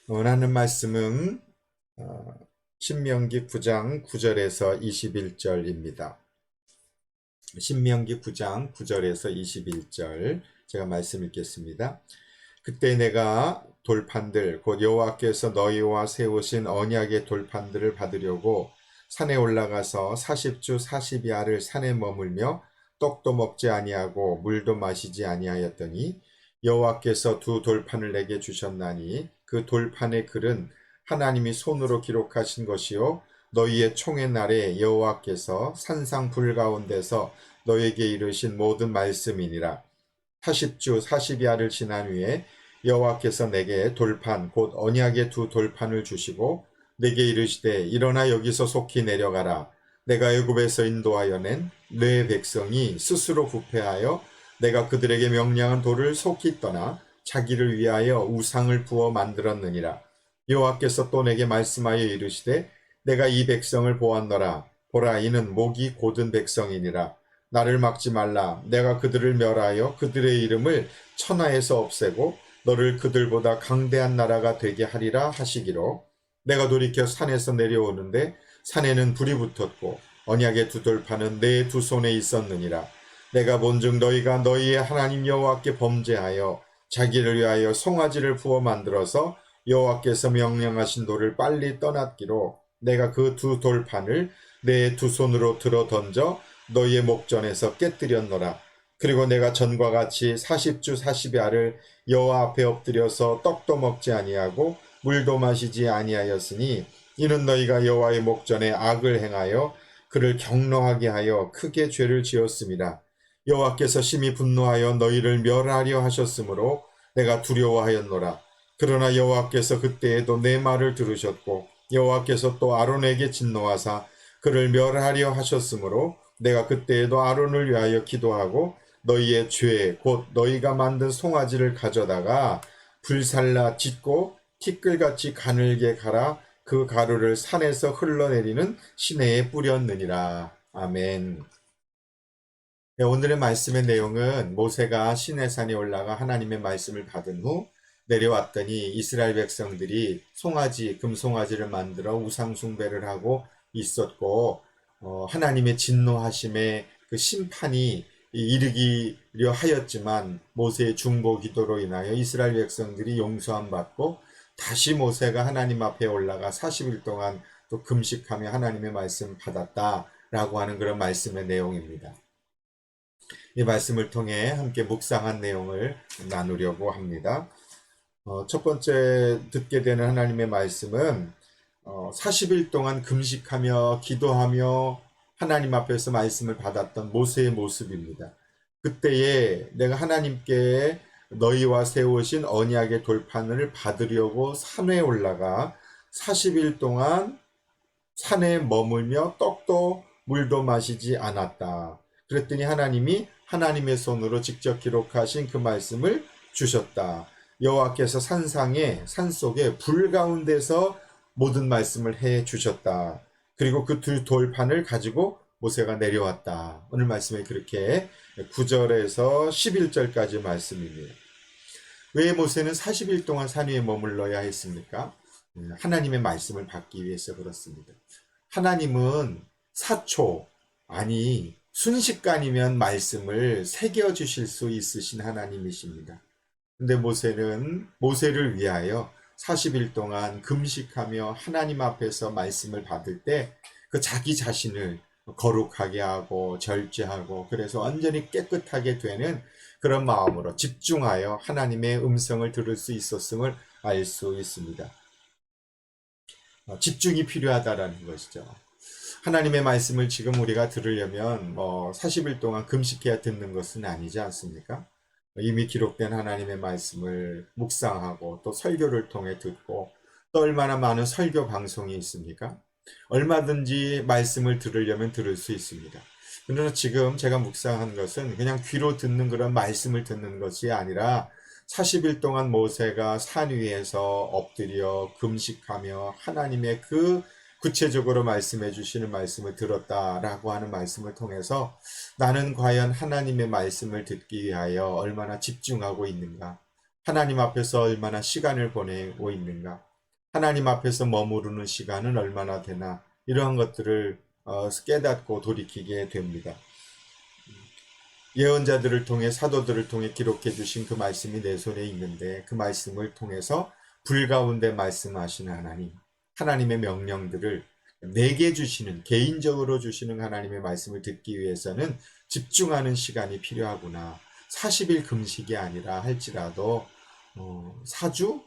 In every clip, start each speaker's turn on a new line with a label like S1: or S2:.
S1: 원하는 말씀은 신명기 9장 9절에서 21절입니다. 신명기 9장 9절에서 21절 제가 말씀 읽겠습니다. 그때 내가 돌판들 곧 여호와께서 너희와 세우신 언약의 돌판들을 받으려고 산에 올라가서 40주 40야를 산에 머물며 떡도 먹지 아니하고 물도 마시지 아니하였더니 여호와께서 두 돌판을 내게 주셨나니 그 돌판의 글은 하나님이 손으로 기록하신 것이요 너희의 총의 날에 여호와께서 산상 불 가운데서 너희에게 이르신 모든 말씀이니라. 40주 40야를 지난 후에 여호와께서 내게 돌판 곧 언약의 두 돌판을 주시고 내게 이르시되 일어나 여기서 속히 내려가라. 내가 애굽에서 인도하여 낸 내 백성이 스스로 부패하여 내가 그들에게 명령한 돌을 속히 떠나 자기를 위하여 우상을 부어 만들었느니라. 여호와께서 또 내게 말씀하여 이르시되 내가 이 백성을 보았노라. 보라 이는 목이 곧은 백성이니라. 나를 막지 말라. 내가 그들을 멸하여 그들의 이름을 천하에서 없애고 너를 그들보다 강대한 나라가 되게 하리라 하시기로 내가 돌이켜 산에서 내려오는데 산에는 불이 붙었고 언약의 두 돌판은 내 두 손에 있었느니라. 내가 본즉 너희가 너희의 하나님 여호와께 범죄하여 자기를 위하여 송아지를 부어 만들어서 여호와께서 명령하신 돌을 빨리 떠났기로 내가 그 두 돌판을 내 두 손으로 들어 던져 너희의 목전에서 깨뜨렸노라. 그리고 내가 전과 같이 40주 40야를 여호와 앞에 엎드려서 떡도 먹지 아니하고 물도 마시지 아니하였으니 이는 너희가 여호와의 목전에 악을 행하여 그를 경노하게 하여 크게 죄를 지었습니다. 여호와께서 심히 분노하여 너희를 멸하려 하셨으므로 내가 두려워하였노라. 그러나 여호와께서 그때에도 내 말을 들으셨고 여호와께서 또 아론에게 진노하사 그를 멸하려 하셨으므로 내가 그때에도 아론을 위하여 기도하고 너희의 죄 곧 너희가 만든 송아지를 가져다가 불살라 짓고 티끌같이 가늘게 갈아 그 가루를 산에서 흘러내리는 시내에 뿌렸느니라. 아멘. 네, 오늘의 말씀의 내용은 모세가 시내산에 올라가 하나님의 말씀을 받은 후 내려왔더니 이스라엘 백성들이 송아지, 금송아지를 만들어 우상 숭배를 하고 있었고 하나님의 진노하심에 그 심판이 이르기려 하였지만 모세의 중보 기도로 인하여 이스라엘 백성들이 용서함 받고 다시 모세가 하나님 앞에 올라가 40일 동안 또 금식하며 하나님의 말씀 받았다라고 하는 그런 말씀의 내용입니다. 이 말씀을 통해 함께 묵상한 내용을 나누려고 합니다. 첫 번째 듣게 되는 하나님의 말씀은 40일 동안 금식하며 기도하며 하나님 앞에서 말씀을 받았던 모세의 모습입니다. 그때에 내가 하나님께 너희와 세우신 언약의 돌판을 받으려고 산에 올라가 40일 동안 산에 머물며 떡도 물도 마시지 않았다. 그랬더니 하나님이 하나님의 손으로 직접 기록하신 그 말씀을 주셨다. 여호와께서 산속에 불 가운데서 모든 말씀을 해 주셨다. 그리고 그 두 돌판을 가지고 모세가 내려왔다. 오늘 말씀에 그렇게 9절에서 11절까지 말씀입니다. 왜 모세는 40일 동안 산 위에 머물러야 했습니까? 하나님의 말씀을 받기 위해서 그렇습니다. 하나님은 순식간이면 말씀을 새겨주실 수 있으신 하나님이십니다. 근데 모세를 위하여 40일 동안 금식하며 하나님 앞에서 말씀을 받을 때 그 자기 자신을 거룩하게 하고 절제하고 그래서 완전히 깨끗하게 되는 그런 마음으로 집중하여 하나님의 음성을 들을 수 있었음을 알 수 있습니다. 집중이 필요하다라는 것이죠. 하나님의 말씀을 지금 우리가 들으려면 40일 동안 금식해야 듣는 것은 아니지 않습니까? 이미 기록된 하나님의 말씀을 묵상하고 또 설교를 통해 듣고 또 얼마나 많은 설교 방송이 있습니까? 얼마든지 말씀을 들으려면 들을 수 있습니다. 그러나 지금 제가 묵상한 것은 그냥 귀로 듣는 그런 말씀을 듣는 것이 아니라 40일 동안 모세가 산 위에서 엎드려 금식하며 하나님의 그 구체적으로 말씀해 주시는 말씀을 들었다라고 하는 말씀을 통해서 나는 과연 하나님의 말씀을 듣기 위하여 얼마나 집중하고 있는가? 하나님 앞에서 얼마나 시간을 보내고 있는가? 하나님 앞에서 머무르는 시간은 얼마나 되나, 이러한 것들을 깨닫고 돌이키게 됩니다. 예언자들을 통해, 사도들을 통해 기록해 주신 그 말씀이 내 손에 있는데, 그 말씀을 통해서 불 가운데 말씀하시는 하나님, 하나님의 명령들을 내게 주시는, 개인적으로 주시는 하나님의 말씀을 듣기 위해서는 집중하는 시간이 필요하구나. 40일 금식이 아니라 할지라도 4주,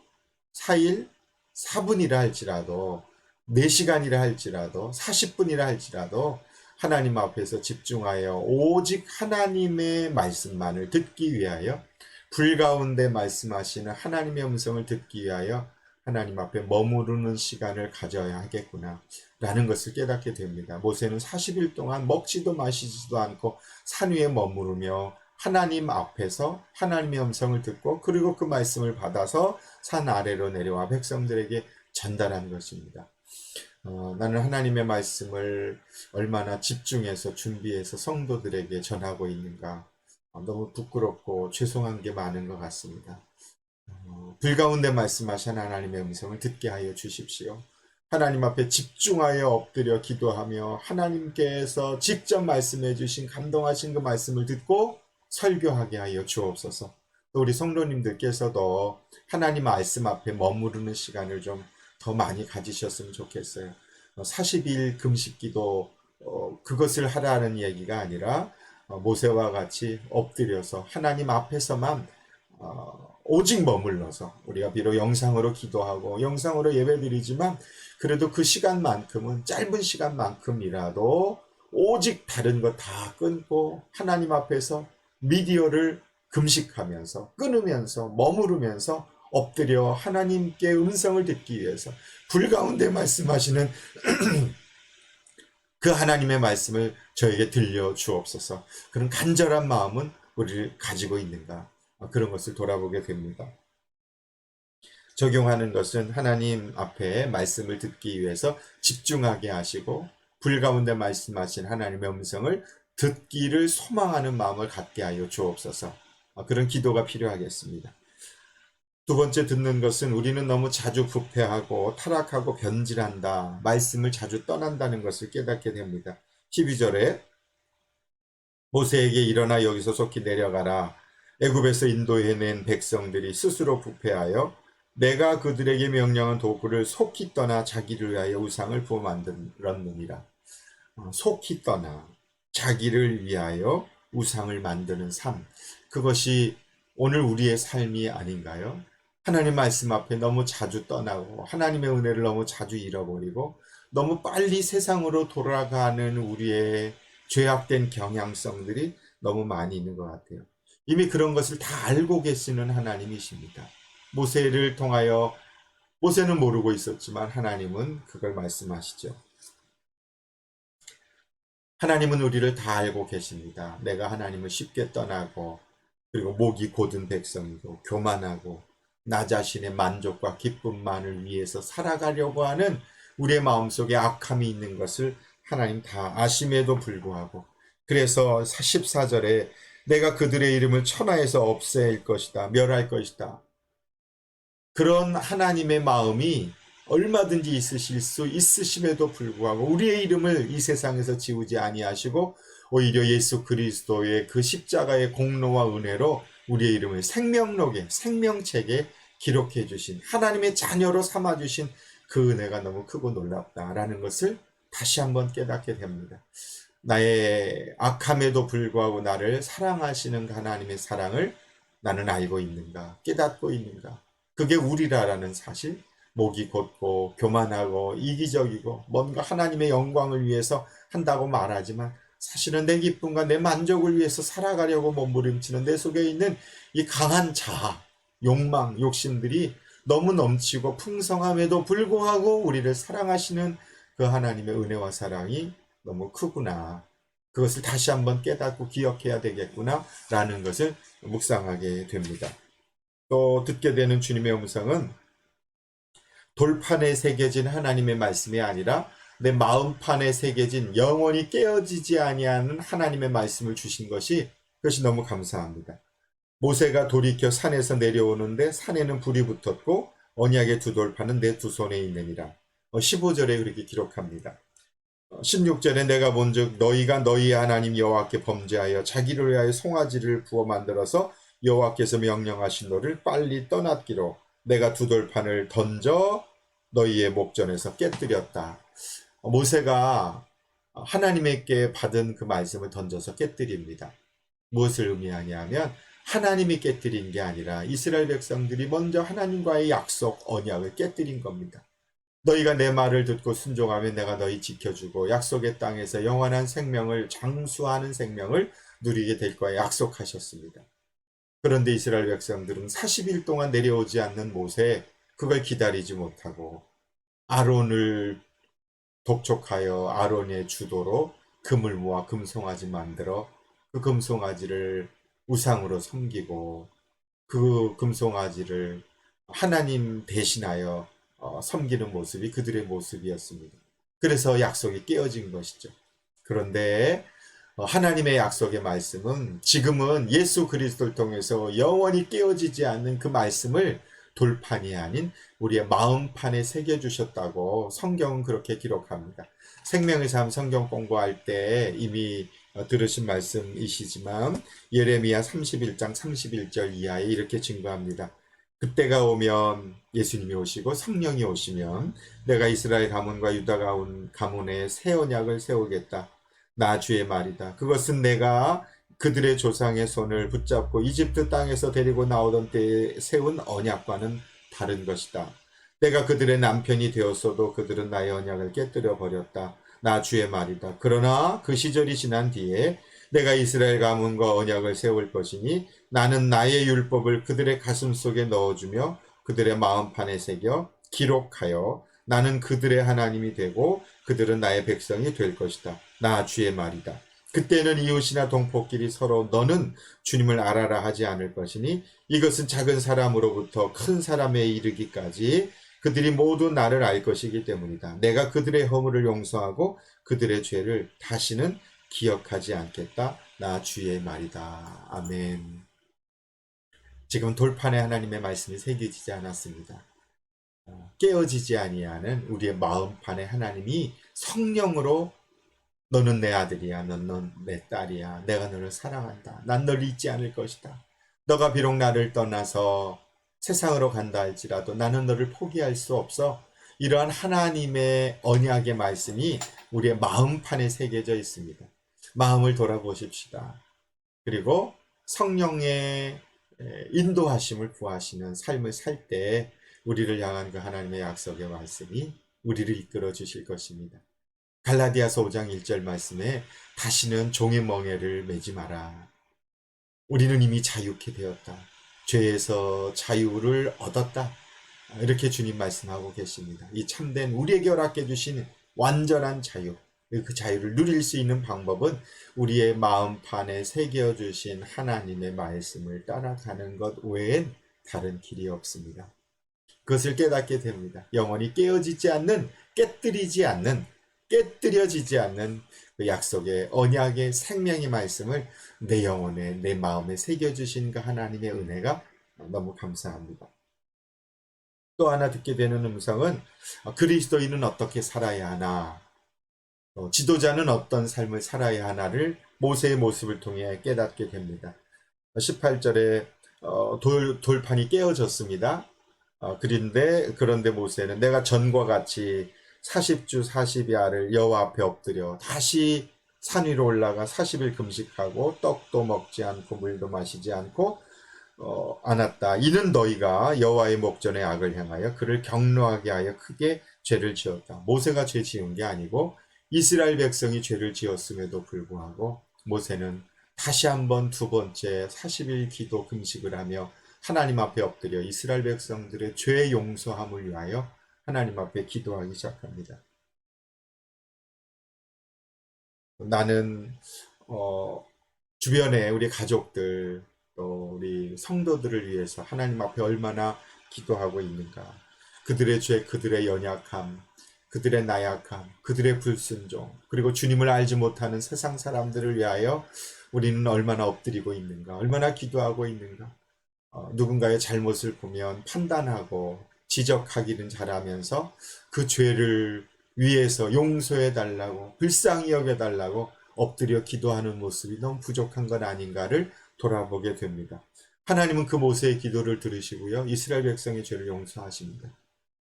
S1: 4일, 4분이라 할지라도 4시간이라 할지라도 40분이라 할지라도 하나님 앞에서 집중하여 오직 하나님의 말씀만을 듣기 위하여, 불 가운데 말씀하시는 하나님의 음성을 듣기 위하여 하나님 앞에 머무르는 시간을 가져야 하겠구나 라는 것을 깨닫게 됩니다. 모세는 40일 동안 먹지도 마시지도 않고 산 위에 머무르며 하나님 앞에서 하나님의 음성을 듣고, 그리고 그 말씀을 받아서 산 아래로 내려와 백성들에게 전달한 것입니다. 나는 하나님의 말씀을 얼마나 집중해서 준비해서 성도들에게 전하고 있는가, 너무 부끄럽고 죄송한 게 많은 것 같습니다. 불 가운데 말씀하신 하나님의 음성을 듣게 하여 주십시오. 하나님 앞에 집중하여 엎드려 기도하며 하나님께서 직접 말씀해 주신 감동하신 그 말씀을 듣고 설교하게 하여 주옵소서. 또 우리 성도님들께서도 하나님 말씀 앞에 머무르는 시간을 좀 더 많이 가지셨으면 좋겠어요. 40일 금식기도 그것을 하라는 얘기가 아니라 모세와 같이 엎드려서 하나님 앞에서만 오직 머물러서, 우리가 비록 영상으로 기도하고 영상으로 예배드리지만 그래도 그 시간만큼은, 짧은 시간만큼이라도 오직 다른 거 다 끊고 하나님 앞에서 미디어를 금식하면서, 끊으면서, 머무르면서 엎드려 하나님께 음성을 듣기 위해서 불 가운데 말씀하시는 그 하나님의 말씀을 저에게 들려 주옵소서. 그런 간절한 마음은 우리를 가지고 있는가, 그런 것을 돌아보게 됩니다. 적용하는 것은 하나님 앞에 말씀을 듣기 위해서 집중하게 하시고, 불 가운데 말씀하신 하나님의 음성을 듣기를 소망하는 마음을 갖게 하여 주옵소서. 그런 기도가 필요하겠습니다. 두 번째, 듣는 것은 우리는 너무 자주 부패하고 타락하고 변질한다, 말씀을 자주 떠난다는 것을 깨닫게 됩니다. 12절에 모세에게 일어나 여기서 속히 내려가라. 애굽에서 인도해낸 백성들이 스스로 부패하여 내가 그들에게 명령한 도구를 속히 떠나 자기를 위하여 우상을 부어 만들었느니라. 속히 떠나 자기를 위하여 우상을 만드는 삶, 그것이 오늘 우리의 삶이 아닌가요? 하나님 말씀 앞에 너무 자주 떠나고 하나님의 은혜를 너무 자주 잃어버리고 너무 빨리 세상으로 돌아가는 우리의 죄악된 경향성들이 너무 많이 있는 것 같아요. 이미 그런 것을 다 알고 계시는 하나님이십니다. 모세를 통하여, 모세는 모르고 있었지만 하나님은 그걸 말씀하시죠. 하나님은 우리를 다 알고 계십니다. 내가 하나님을 쉽게 떠나고, 그리고 목이 곧은 백성이고 교만하고 나 자신의 만족과 기쁨만을 위해서 살아가려고 하는 우리의 마음속에 악함이 있는 것을 하나님 다 아심에도 불구하고, 그래서 14절에 내가 그들의 이름을 천하에서 없앨 것이다, 멸할 것이다, 그런 하나님의 마음이 얼마든지 있으실 수 있으심에도 불구하고 우리의 이름을 이 세상에서 지우지 아니하시고 오히려 예수 그리스도의 그 십자가의 공로와 은혜로 우리의 이름을 생명록에, 생명책에 기록해 주신, 하나님의 자녀로 삼아 주신 그 은혜가 너무 크고 놀랍다라는 것을 다시 한번 깨닫게 됩니다. 나의 악함에도 불구하고 나를 사랑하시는 하나님의 사랑을 나는 알고 있는가, 깨닫고 있는가, 그게 우리라라는 사실. 목이 곧고 교만하고 이기적이고 뭔가 하나님의 영광을 위해서 한다고 말하지만 사실은 내 기쁨과 내 만족을 위해서 살아가려고 몸부림치는 내 속에 있는 이 강한 자아, 욕망, 욕심들이 너무 넘치고 풍성함에도 불구하고 우리를 사랑하시는 그 하나님의 은혜와 사랑이 너무 크구나, 그것을 다시 한번 깨닫고 기억해야 되겠구나 라는 것을 묵상하게 됩니다. 또 듣게 되는 주님의 음성은 돌판에 새겨진 하나님의 말씀이 아니라 내 마음판에 새겨진 영원히 깨어지지 아니하는 하나님의 말씀을 주신 것이, 그것이 너무 감사합니다. 모세가 돌이켜 산에서 내려오는데 산에는 불이 붙었고 언약의 두 돌판은 내 두 손에 있느니라. 15절에 그렇게 기록합니다. 16절에 내가 본즉 너희가 너희 하나님 여호와께 범죄하여 자기를 위하여 송아지를 부어 만들어서 여호와께서 명령하신 너를 빨리 떠났기로 내가 두 돌판을 던져 너희의 목전에서 깨뜨렸다. 모세가 하나님께 받은 그 말씀을 던져서 깨뜨립니다. 무엇을 의미하냐면 하나님이 깨뜨린 게 아니라 이스라엘 백성들이 먼저 하나님과의 약속 언약을 깨뜨린 겁니다. 너희가 내 말을 듣고 순종하면 내가 너희 지켜주고 약속의 땅에서 영원한 생명을 장수하는 생명을 누리게 될 거야 약속하셨습니다. 그런데 이스라엘 백성들은 40일 동안 내려오지 않는 모세 그걸 기다리지 못하고 아론을 독촉하여 아론의 주도로 금을 모아 금송아지 만들어 그 금송아지를 우상으로 섬기고 그 금송아지를 하나님 대신하여 섬기는 모습이 그들의 모습이었습니다. 그래서 약속이 깨어진 것이죠. 그런데 하나님의 약속의 말씀은 지금은 예수 그리스도를 통해서 영원히 깨어지지 않는 그 말씀을 돌판이 아닌 우리의 마음판에 새겨주셨다고 성경은 그렇게 기록합니다. 생명의 삶 성경 공부할 때 이미 들으신 말씀이시지만 예레미야 31장 31절 이하에 이렇게 증거합니다. 그때가 오면 예수님이 오시고 성령이 오시면 내가 이스라엘 가문과 유다 가문에 새 언약을 세우겠다. 나 주의 말이다. 그것은 내가 그들의 조상의 손을 붙잡고 이집트 땅에서 데리고 나오던 때에 세운 언약과는 다른 것이다. 내가 그들의 남편이 되었어도 그들은 나의 언약을 깨뜨려 버렸다. 나 주의 말이다. 그러나 그 시절이 지난 뒤에 내가 이스라엘 가문과 언약을 세울 것이니 나는 나의 율법을 그들의 가슴 속에 넣어주며 그들의 마음판에 새겨 기록하여 나는 그들의 하나님이 되고 그들은 나의 백성이 될 것이다. 나 주의 말이다. 그때는 이웃이나 동포끼리 서로 너는 주님을 알아라 하지 않을 것이니 이것은 작은 사람으로부터 큰 사람에 이르기까지 그들이 모두 나를 알 것이기 때문이다. 내가 그들의 허물을 용서하고 그들의 죄를 다시는 기억하지 않겠다. 나 주의 말이다. 아멘. 지금 돌판에 하나님의 말씀이 새겨지지 않았습니다. 깨어지지 아니하는 우리의 마음판에 하나님이 성령으로 너는 내 아들이야. 넌 내 딸이야. 내가 너를 사랑한다. 난 널 잊지 않을 것이다. 너가 비록 나를 떠나서 세상으로 간다 할지라도 나는 너를 포기할 수 없어. 이러한 하나님의 언약의 말씀이 우리의 마음판에 새겨져 있습니다. 마음을 돌아보십시다. 그리고 성령의 인도하심을 구하시는 삶을 살 때 우리를 향한 그 하나님의 약속의 말씀이 우리를 이끌어 주실 것입니다. 갈라디아서 5장 1절 말씀에 다시는 종의 멍에를 매지 마라. 우리는 이미 자유케 되었다. 죄에서 자유를 얻었다. 이렇게 주님 말씀하고 계십니다. 이 참된 우리에게 허락해 주신 완전한 자유, 그 자유를 누릴 수 있는 방법은 우리의 마음판에 새겨주신 하나님의 말씀을 따라가는 것 외엔 다른 길이 없습니다. 그것을 깨닫게 됩니다. 영원히 깨어지지 않는, 깨뜨려지지 않는 그 약속의 언약의 생명의 말씀을 내 영혼에 내 마음에 새겨주신 그 하나님의 은혜가 너무 감사합니다. 또 하나 듣게 되는 음성은 그리스도인은 어떻게 살아야 하나, 지도자는 어떤 삶을 살아야 하나를 모세의 모습을 통해 깨닫게 됩니다. 18절에 돌판이 깨어졌습니다. 그런데 모세는 내가 전과 같이 40주 40야를 여호와 앞에 엎드려 다시 산 위로 올라가 40일 금식하고 떡도 먹지 않고 물도 마시지 않고 않았다. 이는 너희가 여호와의 목전에 악을 행하여 그를 경노하게 하여 크게 죄를 지었다. 모세가 죄 지은 게 아니고 이스라엘 백성이 죄를 지었음에도 불구하고 모세는 다시 한번 두 번째 40일 기도 금식을 하며 하나님 앞에 엎드려 이스라엘 백성들의 죄 용서함을 위하여 하나님 앞에 기도하기 시작합니다. 나는 주변에 우리 가족들 또 우리 성도들을 위해서 하나님 앞에 얼마나 기도하고 있는가. 그들의 죄, 그들의 연약함, 그들의 나약함, 그들의 불순종, 그리고 주님을 알지 못하는 세상 사람들을 위하여 우리는 얼마나 엎드리고 있는가, 얼마나 기도하고 있는가. 누군가의 잘못을 보면 판단하고 지적하기는 잘하면서 그 죄를 위해서 용서해 달라고, 불쌍히 여겨 달라고 엎드려 기도하는 모습이 너무 부족한 건 아닌가를 돌아보게 됩니다. 하나님은 그 모세의 기도를 들으시고요, 이스라엘 백성의 죄를 용서하십니다.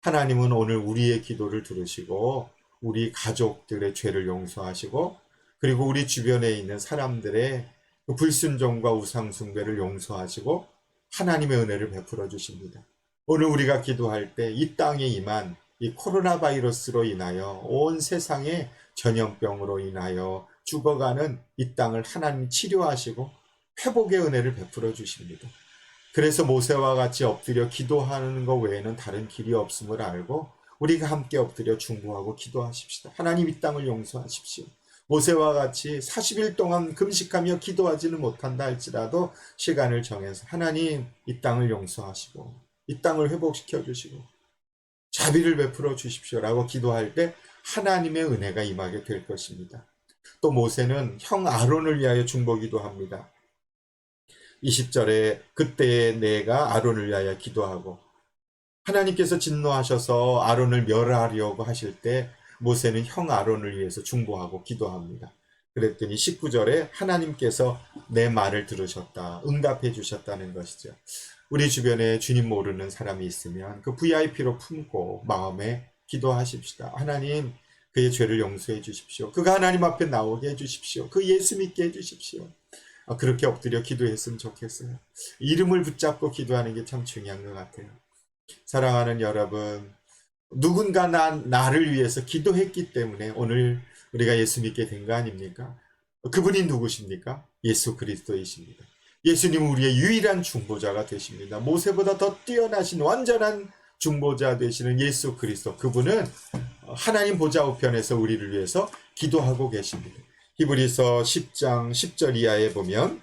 S1: 하나님은 오늘 우리의 기도를 들으시고 우리 가족들의 죄를 용서하시고, 그리고 우리 주변에 있는 사람들의 그 불순종과 우상숭배를 용서하시고 하나님의 은혜를 베풀어 주십니다. 오늘 우리가 기도할 때 이 땅에 임한 이 코로나 바이러스로 인하여 온 세상에 전염병으로 인하여 죽어가는 이 땅을 하나님 치료하시고 회복의 은혜를 베풀어 주십니다. 그래서 모세와 같이 엎드려 기도하는 것 외에는 다른 길이 없음을 알고 우리가 함께 엎드려 중보하고 기도하십시다. 하나님, 이 땅을 용서하십시오. 모세와 같이 40일 동안 금식하며 기도하지는 못한다 할지라도 시간을 정해서 하나님, 이 땅을 용서하시고 이 땅을 회복시켜 주시고 자비를 베풀어 주십시오라고 기도할 때 하나님의 은혜가 임하게 될 것입니다. 또 모세는 형 아론을 위하여 중보기도 합니다. 20절에 그때 내가 아론을 위하여 기도하고, 하나님께서 진노하셔서 아론을 멸하려고 하실 때 모세는 형 아론을 위해서 중보하고 기도합니다. 그랬더니 19절에 하나님께서 내 말을 들으셨다, 응답해 주셨다는 것이죠. 우리 주변에 주님 모르는 사람이 있으면 그 VIP로 품고 마음에 기도하십시다. 하나님, 그의 죄를 용서해 주십시오. 그가 하나님 앞에 나오게 해 주십시오. 그 예수 믿게 해 주십시오. 그렇게 엎드려 기도했으면 좋겠어요. 이름을 붙잡고 기도하는 게 참 중요한 것 같아요. 사랑하는 여러분, 누군가 나를 위해서 기도했기 때문에 오늘 우리가 예수 믿게 된 거 아닙니까? 그분이 누구십니까? 예수 그리스도이십니다. 예수님은 우리의 유일한 중보자가 되십니다. 모세보다 더 뛰어나신 완전한 중보자 되시는 예수 그리스도, 그분은 하나님 보좌 우편에서 우리를 위해서 기도하고 계십니다. 히브리서 10장 10절 이하에 보면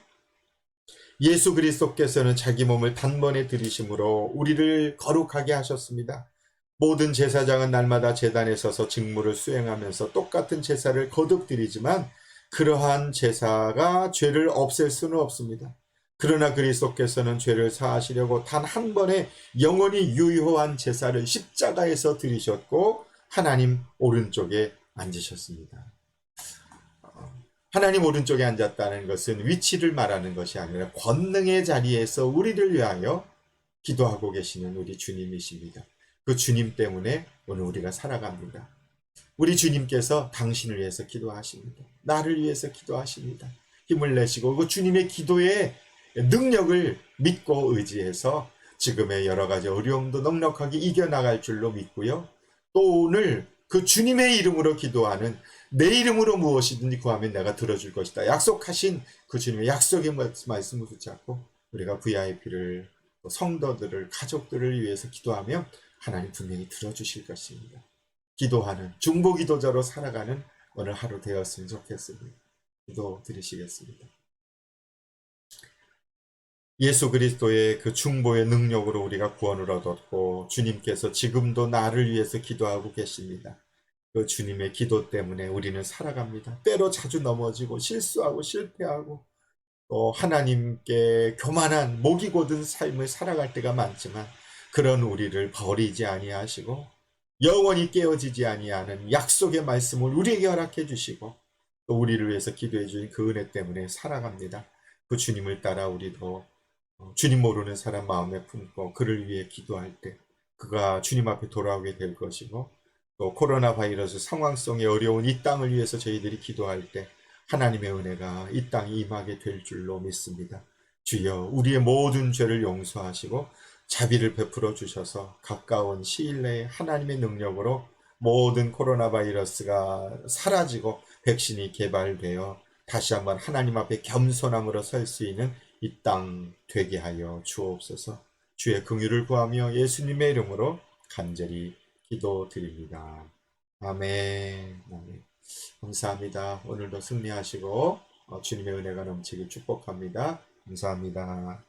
S1: 예수 그리스도께서는 자기 몸을 단번에 들이심으로 우리를 거룩하게 하셨습니다. 모든 제사장은 날마다 제단에 서서 직무를 수행하면서 똑같은 제사를 거듭 드리지만 그러한 제사가 죄를 없앨 수는 없습니다. 그러나 그리스도께서는 죄를 사하시려고 단 한 번에 영원히 유효한 제사를 십자가에서 드리셨고 하나님 오른쪽에 앉으셨습니다. 하나님 오른쪽에 앉았다는 것은 위치를 말하는 것이 아니라 권능의 자리에서 우리를 위하여 기도하고 계시는 우리 주님이십니다. 그 주님 때문에 오늘 우리가 살아갑니다. 우리 주님께서 당신을 위해서 기도하십니다. 나를 위해서 기도하십니다. 힘을 내시고 그 주님의 기도의 능력을 믿고 의지해서 지금의 여러 가지 어려움도 넉넉하게 이겨나갈 줄로 믿고요. 또 오늘 그 주님의 이름으로 기도하는, 내 이름으로 무엇이든지 구하면 내가 들어줄 것이다 약속하신 그 주님의 약속의 말씀을 붙잡고 우리가 VIP를, 성도들을, 가족들을 위해서 기도하면 하나님 분명히 들어주실 것입니다. 기도하는 중보기도자로 살아가는 오늘 하루 되었으면 좋겠습니다. 기도 드리시겠습니다. 예수 그리스도의 그 중보의 능력으로 우리가 구원을 얻었고 주님께서 지금도 나를 위해서 기도하고 계십니다. 그 주님의 기도 때문에 우리는 살아갑니다. 때로 자주 넘어지고 실수하고 실패하고 또 하나님께 교만한 목이 곧은 삶을 살아갈 때가 많지만 그런 우리를 버리지 아니하시고 영원히 깨어지지 아니하는 약속의 말씀을 우리에게 허락해 주시고 또 우리를 위해서 기도해 주신 그 은혜 때문에 살아갑니다. 그 주님을 따라 우리도 주님 모르는 사람 마음에 품고 그를 위해 기도할 때 그가 주님 앞에 돌아오게 될 것이고, 또 코로나 바이러스 상황 속에 어려운 이 땅을 위해서 저희들이 기도할 때 하나님의 은혜가 이 땅에 임하게 될 줄로 믿습니다. 주여, 우리의 모든 죄를 용서하시고 자비를 베풀어 주셔서 가까운 시일 내에 하나님의 능력으로 모든 코로나 바이러스가 사라지고 백신이 개발되어 다시 한번 하나님 앞에 겸손함으로 설 수 있는 이 땅 되게 하여 주옵소서. 주의 긍휼을 구하며 예수님의 이름으로 간절히 기도드립니다. 아멘. 아멘. 감사합니다. 오늘도 승리하시고 주님의 은혜가 넘치길 축복합니다. 감사합니다.